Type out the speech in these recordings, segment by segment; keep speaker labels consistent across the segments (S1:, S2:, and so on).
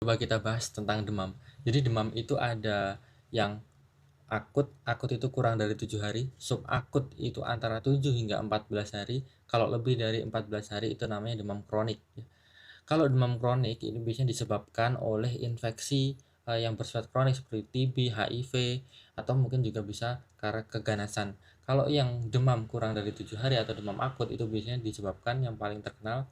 S1: Coba kita bahas tentang demam. Jadi demam itu ada yang akut itu kurang dari 7 hari, subakut itu antara 7 hingga 14 hari, kalau lebih dari 14 hari itu namanya demam kronik. Kalau demam kronik ini biasanya disebabkan oleh infeksi yang bersifat kronik seperti TB, HIV, atau mungkin juga bisa karena keganasan. Kalau yang demam kurang dari 7 hari atau demam akut itu biasanya disebabkan yang paling terkenal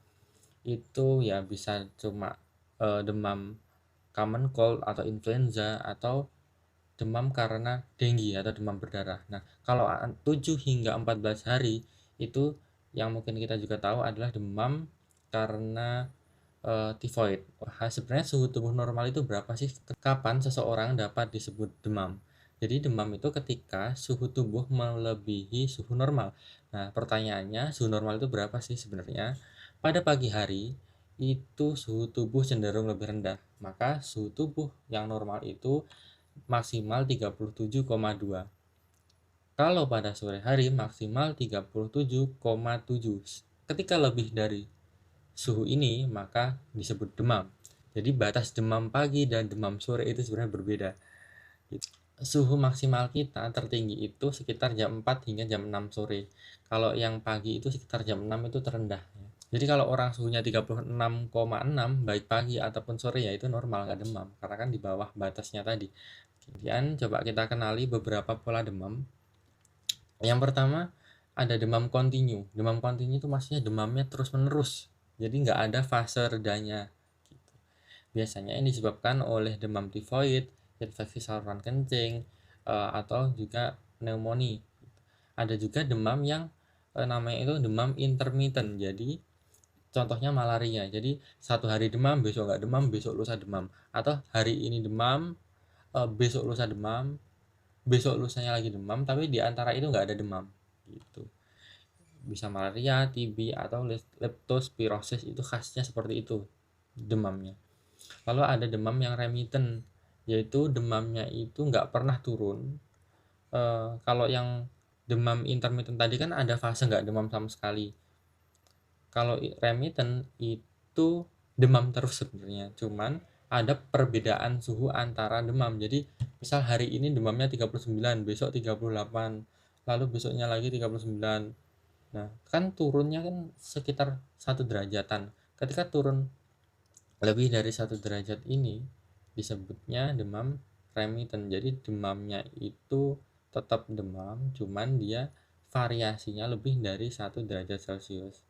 S1: itu ya bisa cuma demam common cold atau influenza atau demam karena denggi atau demam berdarah. Nah, kalau 7 hingga 14 hari itu yang mungkin kita juga tahu adalah demam karena tifoid. Wah, sebenarnya suhu tubuh normal itu berapa sih? Kapan seseorang dapat disebut demam? Jadi demam itu ketika suhu tubuh melebihi suhu normal. Nah, pertanyaannya suhu normal itu berapa sih sebenarnya? Pada pagi hari itu suhu tubuh cenderung lebih rendah. Maka suhu tubuh yang normal itu maksimal 37,2. Kalau pada sore hari maksimal 37,7. Ketika lebih dari suhu ini maka disebut demam. Jadi batas demam pagi dan demam sore itu sebenarnya berbeda. Suhu maksimal kita tertinggi itu sekitar jam 4 hingga jam 6 sore. Kalau yang pagi itu sekitar jam 6 itu terendah. Jadi kalau orang suhunya 36,6 baik pagi ataupun sore ya itu normal, nggak demam. Karena kan di bawah batasnya tadi. Kemudian coba kita kenali beberapa pola demam. Yang pertama ada demam kontinu. Demam kontinu itu maksudnya demamnya terus menerus. Jadi nggak ada fase redanya. Biasanya ini disebabkan oleh demam tifoid, infeksi saluran kencing, atau juga pneumonia. Ada juga demam yang namanya itu demam intermittent. Jadi contohnya malaria. Jadi satu hari demam, besok nggak demam, besok lusa demam. Atau hari ini demam, besok lusa demam, besok lusanya lagi demam, tapi di antara itu nggak ada demam. Gitu. Bisa malaria, TB, atau leptospirosis itu khasnya seperti itu demamnya. Lalu ada demam yang remittent, yaitu demamnya itu nggak pernah turun. Kalau yang demam intermittent tadi kan ada fase nggak demam sama sekali. Kalau remittent itu demam terus sebenarnya, cuman ada perbedaan suhu antara demam. Jadi misal hari ini demamnya 39, besok 38, lalu besoknya lagi 39. Nah, kan turunnya kan sekitar 1 derajatan. Ketika turun lebih dari 1 derajat ini disebutnya demam remittent. Jadi demamnya itu tetap demam, cuman dia variasinya lebih dari 1 derajat Celcius.